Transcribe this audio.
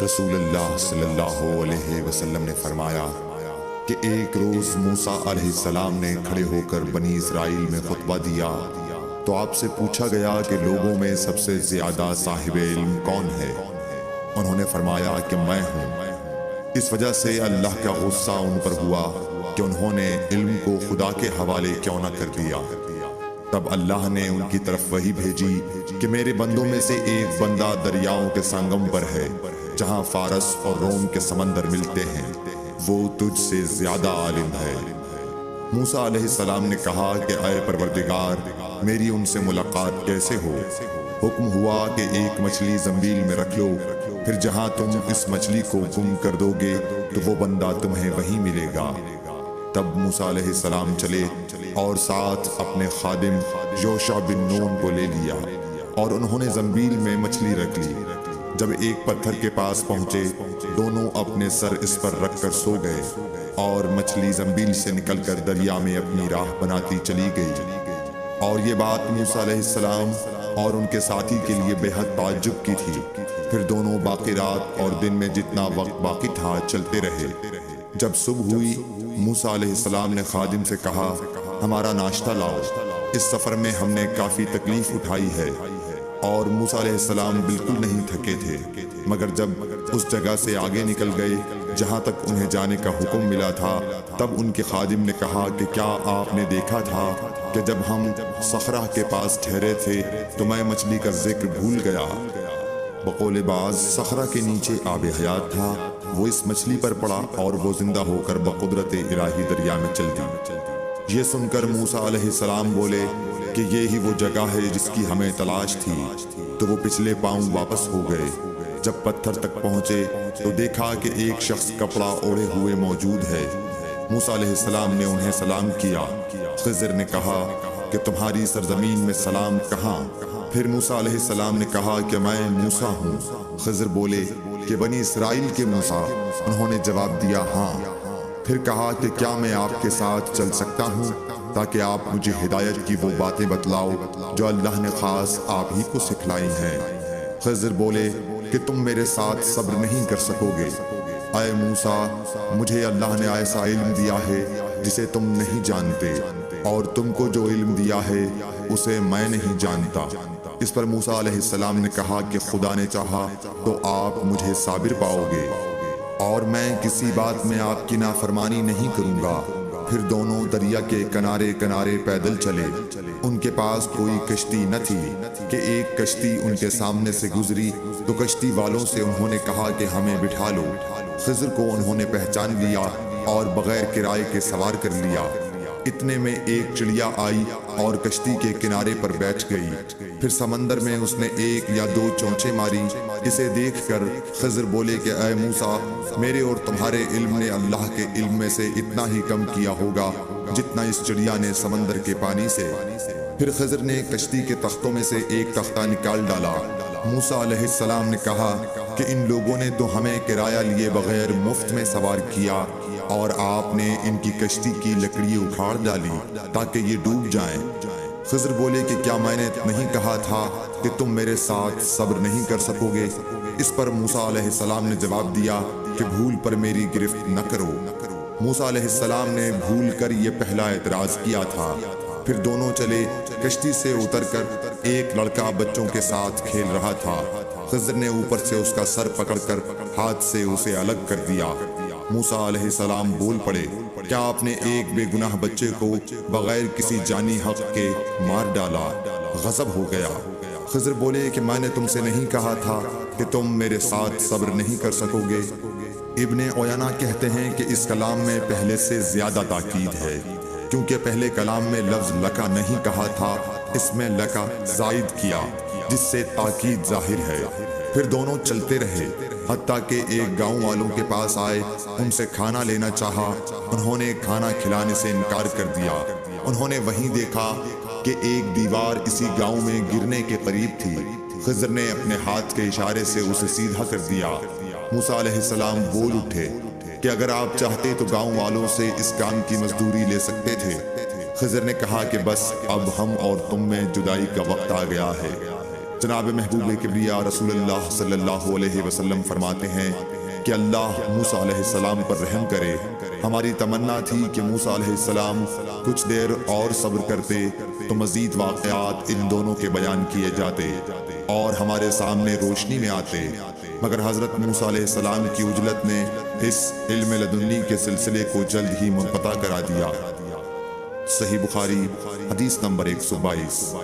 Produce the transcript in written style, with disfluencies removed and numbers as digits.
رسول اللہ صلی اللہ علیہ وسلم نے فرمایا کہ ایک روز موسیٰ علیہ السلام نے کھڑے ہو کر بنی اسرائیل میں خطبہ دیا تو آپ سے پوچھا گیا کہ لوگوں میں سب سے زیادہ صاحب علم کون ہے؟ انہوں نے فرمایا کہ میں ہوں۔ اس وجہ سے اللہ کا غصہ ان پر ہوا کہ انہوں نے علم کو خدا کے حوالے کیوں نہ کر دیا۔ تب اللہ نے ان کی طرف وحی بھیجی کہ میرے بندوں میں سے ایک بندہ دریاؤں کے سنگم پر ہے، جہاں فارس اور روم کے سمندر ملتے ہیں، وہ تجھ سے زیادہ عالم ہے۔ موسیٰ علیہ السلام نے کہا کہ اے پروردگار، میری ان سے ملاقات کیسے ہو؟ حکم ہوا کہ ایک مچھلی زنبیل میں رکھ لو، پھر جہاں تم اس مچھلی کو گم کر دو گے تو وہ بندہ تمہیں وہیں ملے گا۔ تب موسیٰ علیہ السلام چلے اور ساتھ اپنے خادم یوشع بن نون کو لے لیا، اور انہوں نے زنبیل میں مچھلی رکھ لی۔ جب ایک پتھر کے پاس پہنچے، دونوں اپنے سر اس پر رکھ کر سو گئے، اور مچھلی زنبیل سے نکل کر دریا میں اپنی راہ بناتی چلی گئی۔ اور یہ بات موسیٰ علیہ السلام اور ان کے ساتھی کے لیے بے حد تعجب کی تھی۔ پھر دونوں باقی رات اور دن میں جتنا وقت باقی تھا چلتے رہے۔ جب صبح ہوئی، موسیٰ علیہ السلام نے خادم سے کہا، ہمارا ناشتہ لاؤ، اس سفر میں ہم نے کافی تکلیف اٹھائی ہے۔ اور موسیٰ علیہ السلام بالکل نہیں تھکے تھے، مگر جب اس جگہ سے آگے نکل گئے جہاں تک انہیں جانے کا حکم ملا تھا، تب ان کے خادم نے کہا کہ کیا آپ نے دیکھا تھا کہ جب ہم صخرہ کے پاس ٹھہرے تھے تو میں مچھلی کا ذکر بھول گیا؟ بقول بعض صخرہ کے نیچے آب حیات تھا، وہ اس مچھلی پر پڑا اور وہ زندہ ہو کر بقدرت الہی دریا میں چل دی۔ یہ سن کر موسیٰ علیہ السلام بولے کہ یہ ہی وہ جگہ ہے جس کی ہمیں تلاش تھی، تو وہ پچھلے پاؤں واپس ہو گئے۔ جب پتھر تک پہنچے تو دیکھا کہ ایک شخص کپڑا اوڑھے ہوئے موجود ہے۔ موسیٰ علیہ السلام نے انہیں سلام کیا۔ خضر نے کہا کہ تمہاری سرزمین میں سلام کہاں؟ پھر موسیٰ علیہ السلام نے کہا کہ میں موسیٰ ہوں۔ خضر بولے کہ بنی اسرائیل کے موسیٰ؟ انہوں نے جواب دیا ہاں۔ پھر کہا کہ کیا میں آپ کے ساتھ چل سکتا ہوں تاکہ آپ مجھے ہدایت کی وہ باتیں بتلاؤ جو اللہ نے خاص آپ ہی کو سکھلائی ہیں؟ خضر بولے کہ تم میرے ساتھ صبر نہیں کر سکو گے۔ اے موسیٰ، مجھے اللہ نے ایسا علم دیا ہے جسے تم نہیں جانتے، اور تم کو جو علم دیا ہے اسے میں نہیں جانتا۔ اس پر موسیٰ علیہ السلام نے کہا کہ خدا نے چاہا تو آپ مجھے صابر پاؤ گے، اور میں کسی بات میں آپ کی نافرمانی نہیں کروں گا۔ پھر دونوں دریا کے کنارے کنارے پیدل چلے۔ ان کے پاس کوئی کشتی نہ تھی کہ ایک کشتی ان کے سامنے سے گزری تو کشتی والوں سے انہوں نے کہا کہ ہمیں بٹھا لو۔ خضر کو انہوں نے پہچان لیا اور بغیر کرائے کے سوار کر لیا۔ اتنے میں ایک چڑیا آئی اور کشتی کے کنارے پر بیٹھ گئی۔ پھر سمندر میں اس نے ایک یا دو چونچیں ماری۔ اسے دیکھ کر خضر بولے کہ اے موسیٰ، میرے اور تمہارے علم نے اللہ کے علم میں سے اتنا ہی کم کیا ہوگا جتنا اس چڑیا نے سمندر کے پانی سے۔ پھر خضر نے کشتی کے تختوں میں سے ایک تختہ نکال ڈالا۔ موسیٰ علیہ السلام نے کہا کہ ان لوگوں نے تو ہمیں کرایہ لیے بغیر مفت میں سوار کیا، اور آپ نے ان کی کشتی کی لکڑی اکھاڑ ڈالی تاکہ یہ ڈوب جائیں۔ خضر بولے کہ کیا میں نے نہیں کہا تھا کہ تم میرے ساتھ صبر نہیں کر سکو گے؟ اس پر موسیٰ علیہ السلام نے جواب دیا کہ بھول پر میری گرفت نہ کرو۔ موسیٰ علیہ السلام نے بھول کر یہ پہلا اعتراض کیا تھا۔ پھر دونوں چلے۔ کشتی سے اتر کر ایک لڑکا بچوں کے ساتھ کھیل رہا تھا۔ خضر نے اوپر سے اس کا سر پکڑ کر ہاتھ سے اسے الگ کر دیا۔ موسیٰ علیہ السلام بول پڑے، کیا آپ نے ایک بے گناہ بچے کو بغیر کسی جانی حق کے مار ڈالا؟ غضب ہو گیا۔ خضر بولے کہ میں نے تم سے نہیں کہا تھا کہ تم میرے ساتھ صبر نہیں کر سکو گے؟ ابن عیینہ کہتے ہیں کہ اس کلام میں پہلے سے زیادہ تاکید ہے، کیونکہ پہلے کلام میں لفظ لکا نہیں کہا تھا، اس میں لکا زائد کیا، جس سے تاکید ظاہر ہے۔ پھر دونوں چلتے رہے حتیٰ کہ ایک گاؤں والوں کے پاس آئے۔ ان سے کھانا لینا چاہا، انہوں نے کھانا کھلانے سے انکار کر دیا۔ انہوں نے وہیں دیکھا کہ ایک دیوار اسی گاؤں میں گرنے کے قریب تھی۔ خضر نے اپنے ہاتھ کے اشارے سے اسے سیدھا کر دیا۔ موسیٰ علیہ السلام بول اٹھے کہ اگر آپ چاہتے تو گاؤں والوں سے اس کام کی مزدوری لے سکتے تھے۔ خضر نے کہا کہ بس اب ہم اور تم میں جدائی کا وقت آ گیا ہے۔ جناب محبوب کبریا رسول اللہ صلی اللہ علیہ وسلم فرماتے ہیں کہ اللہ موسیٰ علیہ السلام پر رحم کرے۔ ہماری تمنا تھی کہ موسیٰ علیہ السلام کچھ دیر اور صبر کرتے تو مزید واقعات ان دونوں کے بیان کیے جاتے اور ہمارے سامنے روشنی میں آتے، مگر حضرت موسیٰ علیہ السلام کی عجلت نے اس علم لدنی کے سلسلے کو جلد ہی منقطع کرا دیا۔ صحیح بخاری حدیث نمبر 122۔